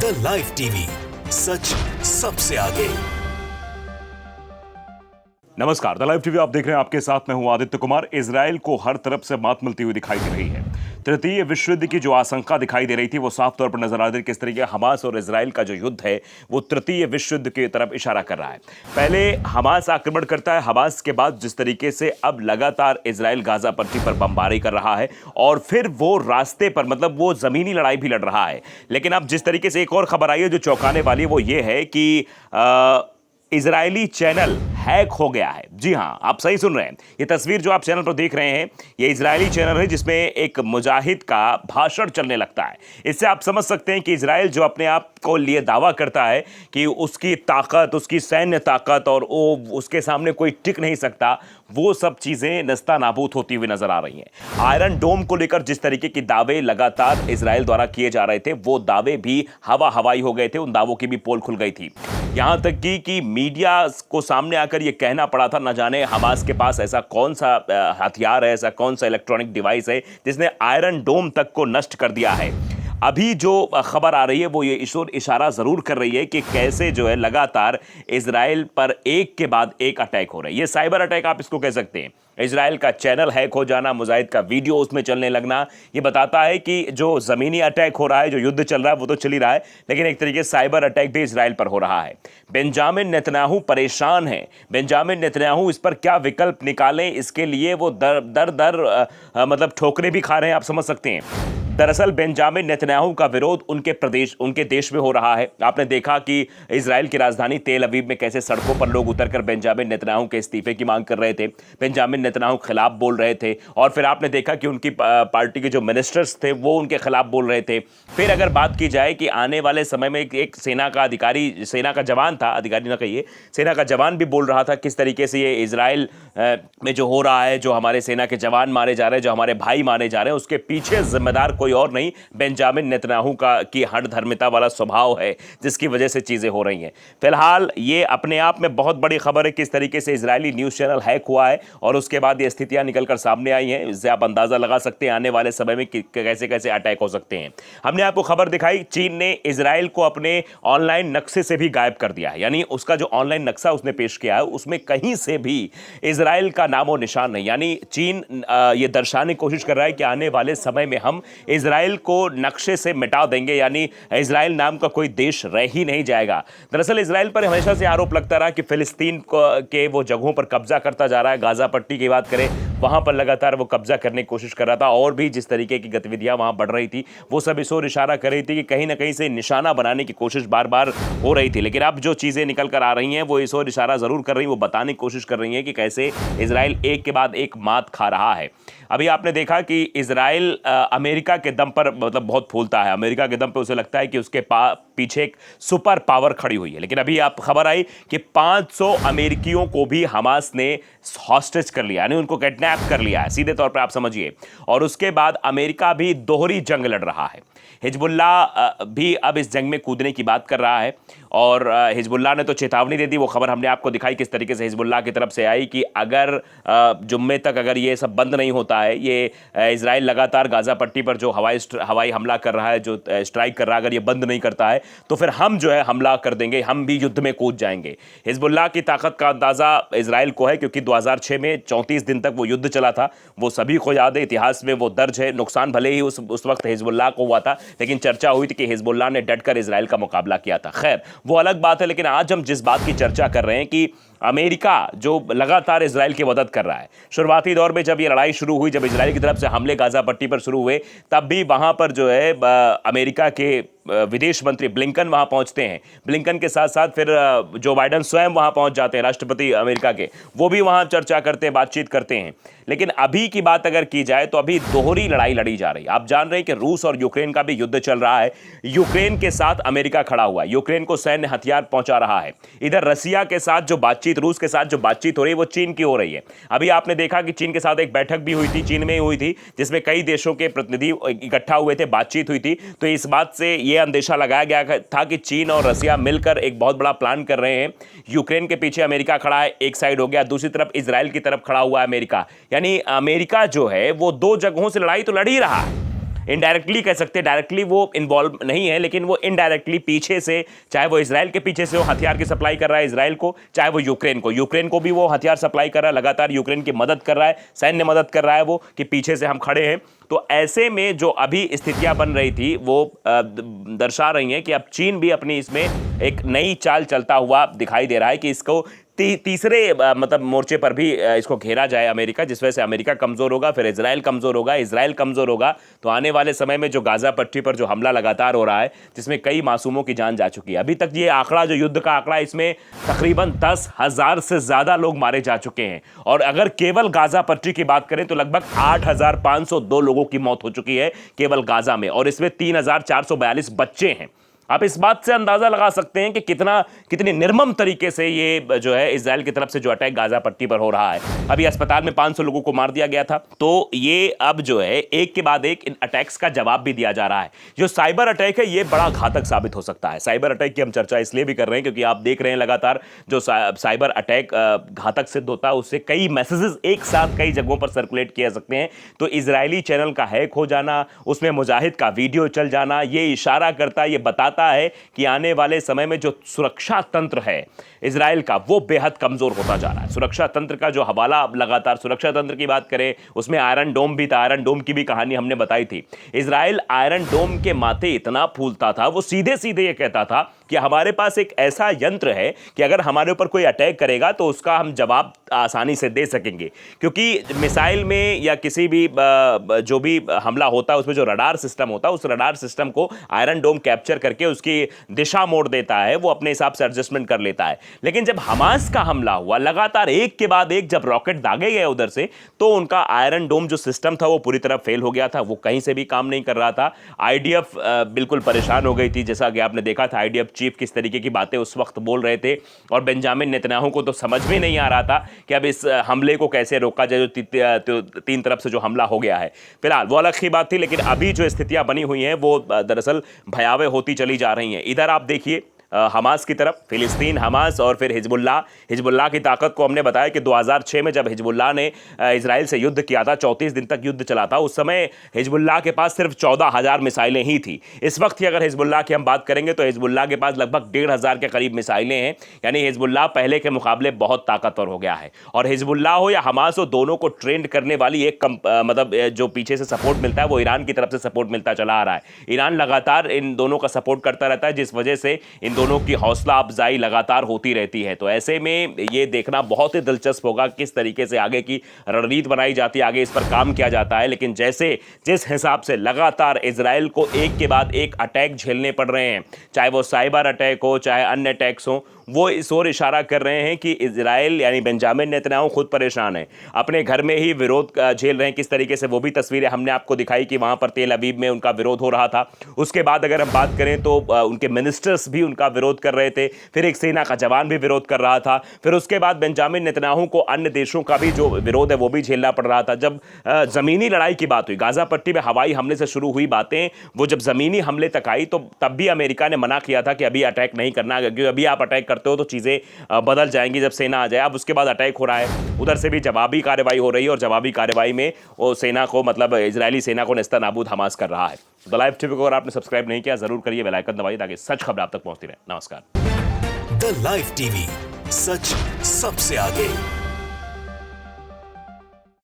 The live TV, सच सबसे आगे। नमस्कार, द लाइव टीवी आप देख रहे हैं। आपके साथ मैं हूं आदित्य कुमार। इजराइल को हर तरफ से मात मिलती हुई दिखाई दे रही है। तृतीय विश्व युद्ध की जो आशंका दिखाई दे रही थी वो साफ तौर पर नजर आ रही है। किस तरीके हमास और इजराइल का जो युद्ध है वो तृतीय विश्व युद्ध की तरफ इशारा कर रहा है। पहले हमास आक्रमण करता है, हमास के बाद जिस तरीके से अब लगातार इजराइल गाजा पट्टी पर बमबारी कर रहा है और फिर वो रास्ते पर मतलब वो जमीनी लड़ाई भी लड़ रहा है। लेकिन अब जिस तरीके से एक और खबर आई है जो चौंकाने वाली है वो ये है कि इजरायली चैनल हैक हो गया है। जी हां, आप सही सुन रहे हैं। ये तस्वीर जो आप चैनल पर देख रहे हैं ये इजरायली चैनल है जिसमें एक मुजाहिद का भाषण चलने लगता है। इससे आप समझ सकते हैं कि इजराइल जो अपने आप को लिए दावा करता है कि उसकी ताकत, उसकी सैन्य ताकत और वो उसके सामने कोई टिक नहीं सकता, वो सब चीजें नस्ता नाबूद होती हुई नजर आ रही हैं। आयरन डोम को लेकर जिस तरीके के दावे लगातार इजराइल द्वारा किए जा रहे थे वो दावे भी हवाई हो गए थे। उन दावों की भी पोल खुल गई थी। यहां तक कि मीडिया को सामने आकर यह कहना पड़ा था, न जाने हमास के पास ऐसा कौन सा हथियार है, ऐसा कौन सा इलेक्ट्रॉनिक डिवाइस है जिसने आयरन डोम तक को नष्ट कर दिया है। अभी जो खबर आ रही है वो ये इशारा जरूर कर रही है कि कैसे जो है लगातार इजराइल पर एक के बाद एक अटैक हो रहे हैं। ये साइबर अटैक आप इसको कह सकते हैं। इजराइल का चैनल हैक हो जाना, मुजाहिद का वीडियो उसमें चलने लगना, ये बताता है कि जो जमीनी अटैक हो रहा है, जो युद्ध चल रहा है वो तो चल ही रहा है, लेकिन एक तरीके से साइबर अटैक भी इजराइल पर हो रहा है। बेंजामिन नेतन्याहू परेशान है। बेंजामिन नेतन्याहू इस पर क्या विकल्प निकालें, इसके लिए वो दर मतलब ठोकरें भी खा रहे हैं, आप समझ सकते हैं। दरअसल बेंजामिन नेतन्याहू का विरोध उनके देश में हो रहा है। आपने देखा कि इजराइल की राजधानी तेल अवीव में कैसे सड़कों पर लोग उतरकर बेंजामिन नेतन्याहू के इस्तीफे की मांग कर रहे थे, बेंजामिन नेतन्याहू खिलाफ बोल रहे थे। और फिर आपने देखा कि उनकी पार्टी के जो मिनिस्टर्स थे वो उनके खिलाफ बोल रहे थे। फिर अगर बात की जाए कि आने वाले समय में एक सेना का अधिकारी, सेना का जवान था, अधिकारी ना कहिए, सेना का जवान भी बोल रहा था किस तरीके से ये इजराइल में जो हो रहा है, जो हमारे सेना के जवान मारे जा रहे हैं, जो हमारे भाई मारे जा रहे हैं, उसके पीछे जिम्मेदार कोई और नहीं बेंजामिन नेतन्याहू का की हठधर्मिता वाला स्वभाव है जिसकी वजह से चीजें हो रही हैं। फिलहाल ये अपने आप में बहुत बड़ी खबर है किस तरीके से इजरायली न्यूज़ चैनल हैक हुआ है और उसके बाद ये स्थितियां निकलकर सामने आई हैं। इससे आप अंदाजा लगा सकते हैं आने वाले समय में कैसे कैसे अटैक हो सकते हैं। हमने आपको खबर दिखाई, चीन ने इजराइल को अपने ऑनलाइन नक्शे से भी गायब कर दिया है। यानी उसका जो ऑनलाइन नक्शा उसने पेश किया है उसमें कहीं से भी इजराइल का नामो निशान नहीं। यानी चीन ये दर्शाने की कोशिश कर रहा है कि आने वाले समय में हम इजराइल को नक्शे से मिटा देंगे, यानी इजराइल नाम का कोई देश रह ही नहीं जाएगा। दरअसल इजराइल पर हमेशा से आरोप लगता रहा कि फिलिस्तीन के वो जगहों पर कब्जा करता जा रहा है। गाजा पट्टी की बात करें, वहां पर लगातार वो कब्जा करने की कोशिश कर रहा था और भी जिस तरीके की गतिविधियां वहां बढ़ रही थी वो सब इस ओर इशारा कर रही थी कि कहीं ना कहीं से निशाना बनाने की कोशिश बार बार हो रही थी। लेकिन अब जो चीजें निकल कर आ रही हैं वो इस ओर इशारा जरूर कर रही हैं, वो बताने की कोशिश कर रही हैं कि कैसे इजराइल एक के बाद एक मात खा रहा है। अभी आपने देखा कि इजराइल अमेरिका के दम पर मतलब बहुत फूलता है। अमेरिका के दम पे उसे लगता है कि उसके पीछे एक सुपर पावर खड़ी हुई है। लेकिन अभी आप खबर आई कि 500 अमेरिकियों को भी हमास ने हॉस्टेज कर लिया, यानी उनको किडनैप कर लिया है, सीधे तौर पर आप समझिए। और उसके बाद अमेरिका भी दोहरी जंग लड़ रहा है। हिजबुल्लाह भी अब इस जंग में कूदने की बात कर रहा है और हिजबुल्लाह ने तो चेतावनी दे दी। वो खबर हमने आपको दिखाई किस तरीके से हिजबुल्लाह की तरफ से आई कि अगर जुम्मे तक अगर ये सब बंद नहीं होता है, ये इजराइल लगातार गाजा पट्टी पर जो हवाई हमला कर रहा है, जो स्ट्राइक कर रहा है, अगर ये बंद नहीं करता है तो फिर हम जो है हमला कर देंगे, हम भी युद्ध में कूद जाएंगे। हिजबुल्लाह की ताकत का अंदाजा इजराइल को है क्योंकि 2006 में 34 दिन तक वो युद्ध चला था। वो सभी को याद है, इतिहास में वो दर्ज है। नुकसान भले ही उस वक्त हिजबुल्लाह को हुआ था, लेकिन चर्चा हुई थी कि हिजबुल्लाह ने डटकर इजराइल का मुकाबला किया था। खैर वो अलग बात है। लेकिन आज हम जिस बात की चर्चा कर रहे हैं कि अमेरिका जो लगातार इजराइल की मदद कर रहा है। शुरुआती दौर में जब ये लड़ाई शुरू हुई, जब इजराइल की तरफ से हमले गाजा पट्टी पर शुरू हुए, तब भी वहां पर जो है अमेरिका के विदेश मंत्री ब्लिंकन वहां पहुंचते हैं। ब्लिंकन के साथ साथ फिर जो बाइडन स्वयं वहां पहुंच जाते हैं, राष्ट्रपति अमेरिका के, वो भी वहां चर्चा करते हैं, बातचीत करते हैं। लेकिन अभी की बात अगर की जाए तो अभी दोहरी लड़ाई लड़ी जा रही है। आप जान रहे हैं कि रूस और यूक्रेन का भी युद्ध चल रहा है। यूक्रेन के साथ अमेरिका खड़ा हुआ है, यूक्रेन को सैन्य हथियार पहुंचा रहा है। इधर रसिया के साथ जो बातचीत, रूस के साथ जो बातचीत हो रही है वो चीन की हो रही है। अभी आपने देखा कि चीन के साथ एक बैठक भी हुई थी, चीन में ही हुई थी, जिसमें कई देशों के प्रतिनिधि इकट्ठा हुए थे, बातचीत हुई थी। तो इस बात से यह अंदेशा लगाया गया था कि चीन और रसिया मिलकर एक बहुत बड़ा प्लान कर रहे हैं। यूक्रेन के पीछे अमेरिका खड़ा है, एक साइड हो गया, दूसरी तरफ इजराइल की तरफ खड़ा हुआ है अमेरिका। यानी अमेरिका जो है वो दो जगहों से लड़ाई तो लड़ ही रहा है। इनडायरेक्टली कह सकते हैं, डायरेक्टली वो इन्वॉल्व नहीं है लेकिन वो इनडायरेक्टली पीछे से, चाहे वो इजराइल के पीछे से वो हथियार की सप्लाई कर रहा है इजराइल को, चाहे वो यूक्रेन को भी वो हथियार सप्लाई कर रहा है, लगातार यूक्रेन की मदद कर रहा है, सैन्य मदद कर रहा है वो, कि पीछे से हम खड़े हैं। तो ऐसे में जो अभी स्थितियां बन रही थी वो दर्शा रही हैं कि अब चीन भी अपनी इसमें एक नई चाल चलता हुआ दिखाई दे रहा है कि इसको तीसरे मतलब मोर्चे पर भी इसको घेरा जाए अमेरिका, जिस वजह से अमेरिका कमजोर होगा, फिर इजराइल कमजोर होगा, इजराइल कमजोर होगा तो आने वाले समय में जो गाजा पट्टी पर जो हमला लगातार हो रहा है जिसमें कई मासूमों की जान जा चुकी है, अभी तक ये आंकड़ा जो युद्ध का आंकड़ा, इसमें तकरीबन 10,000 से ज्यादा लोग मारे जा चुके हैं। और अगर केवल गाजा पट्टी की बात करें तो लगभग 8,502 लोगों की मौत हो चुकी है केवल गाजा में, और इसमें 3,442 बच्चे हैं। आप इस बात से अंदाजा लगा सकते हैं कि कितनी निर्मम तरीके से ये जो है इजराइल की तरफ से जो अटैक गाजा पट्टी पर हो रहा है। अभी अस्पताल में 500 लोगों को मार दिया गया था, तो ये अब जो है एक के बाद एक इन अटैक्स का जवाब भी दिया जा रहा है। जो साइबर अटैक है ये बड़ा घातक साबित हो सकता है। साइबर अटैक की हम चर्चा इसलिए भी कर रहे हैं क्योंकि आप देख रहे हैं लगातार जो साइबर अटैक घातक सिद्ध होता है उससे कई मैसेजेस एक साथ कई जगहों पर सर्कुलेट किए जा सकते हैं। तो इजरायली चैनल का हैक हो जाना, उसमें मुजाहिद का वीडियो चल जाना, ये इशारा करता, ये बताता है कि आने वाले समय में जो सुरक्षा तंत्र है इजराइल का वो बेहद कमजोर होता जा रहा है। सुरक्षा तंत्र का जो हवाला लगातार, सुरक्षा तंत्र की बात करें उसमें आयरन डोम भी था, आयरन डोम की भी कहानी हमने बताई थी। इजराइल आयरन डोम के माथे इतना फूलता था, वो सीधे सीधे ये कहता था कि हमारे पास एक ऐसा यंत्र है कि अगर हमारे ऊपर कोई अटैक करेगा तो उसका हम जवाब आसानी से दे सकेंगे, क्योंकि मिसाइल में या किसी भी जो भी हमला होता है उसमें जो रडार सिस्टम होता है उस रडार सिस्टम को आयरन डोम कैप्चर करके उसकी दिशा मोड़ देता है, वो अपने हिसाब से एडजस्टमेंट कर लेता है। लेकिन जब हमास का हमला हुआ, लगातार एक के बाद एक जब रॉकेट दागे गए उधर से, तो उनका आयरन डोम जो सिस्टम था वो पूरी तरह फेल हो गया था, वो कहीं से भी काम नहीं कर रहा था। आईडीएफ बिल्कुल परेशान हो गई थी, जैसा कि आपने देखा था आईडीएफ चीफ किस तरीके की बातें उस वक्त बोल रहे थे, और बेंजामिन नेतन्याहू को तो समझ में नहीं आ रहा था कि अब इस हमले को कैसे रोका जाए जो तीन तरफ से जो हमला हो गया है। फिलहाल वो अलग ही बात थी, लेकिन अभी जो स्थितियां बनी हुई हैं वो दरअसल भयावह होती चली जा रही हैं। इधर आप देखिए हमास की तरफ, फिलिस्तीन, हमास और फिर हिजबुल्लाह की ताकत को हमने बताया कि 2006 में जब हिजबुल्लाह ने इजराइल से युद्ध किया था, 34 दिन तक युद्ध चला था, उस समय हिजबुल्लाह के पास सिर्फ 14,000 मिसाइलें ही थी। इस वक्त की अगर हिजबुल्लाह की हम बात करेंगे तो हिजबुल्लाह के पास लगभग 1,500 के करीब मिसाइलें हैं, यानी हिजबुल्लाह पहले के मुकाबले बहुत ताकतवर हो गया है। और हिजबुल्लाह हो या हमास हो, दोनों को ट्रेंड करने वाली एक मतलब जो पीछे से सपोर्ट मिलता है वो ईरान की तरफ से सपोर्ट मिलता चला आ रहा है। ईरान लगातार इन दोनों का सपोर्ट करता रहता है, जिस वजह से इन दोनों की हौसला अफजाई लगातार होती रहती है। तो ऐसे में ये देखना बहुत ही दिलचस्प होगा किस तरीके से आगे की रणनीति बनाई जाती है, आगे इस पर काम किया जाता है। लेकिन जिस हिसाब से लगातार इजराइल को एक के बाद एक अटैक झेलने पड़ रहे हैं, चाहे वो साइबर अटैक हो चाहे अन्य अटैक्स हो, वो इस ओर इशारा कर रहे हैं कि इजराइल यानी बेंजामिन नेतन्याहू खुद परेशान है, अपने घर में ही विरोध झेल रहे हैं। किस तरीके से वो भी तस्वीरें हमने आपको दिखाई कि वहां पर तेल अवीव में उनका विरोध हो रहा था। उसके बाद अगर हम बात करें तो उनके मिनिस्टर्स भी उनका विरोध कर रहे थे, फिर एक सेना का जवान भी विरोध कर रहा था, फिर उसके बाद बेंजामिन नेतन्याहू को अन्य देशों का भी जो विरोध है वो भी झेलना पड़ रहा था। जब जमीनी लड़ाई की बात हुई, गाजा पट्टी में हवाई हमले से शुरू हुई बातें, वो जब जमीनी हमले तक आई तो तब भी अमेरिका ने मना किया था कि अभी अटैक नहीं करना, क्योंकि अभी आप अटैक करते हो तो चीजें बदल जाएंगी जब सेना आ जाए। अब उसके बाद अटैक हो रहा है, उधर से भी जवाबी कार्रवाई हो रही है, और जवाबी कार्रवाई में वो सेना को मतलब इजरायली सेना को नेस्तनाबूद हमास कर रहा है। द लाइव टीवी को अगर आपने सब्सक्राइब नहीं किया जरूर करिए, बेल आइकन दबाइए ताकि सच खबर आप तक पहुंचती रहे। नमस्कार। द लाइव टीवी, सच सबसे आगे।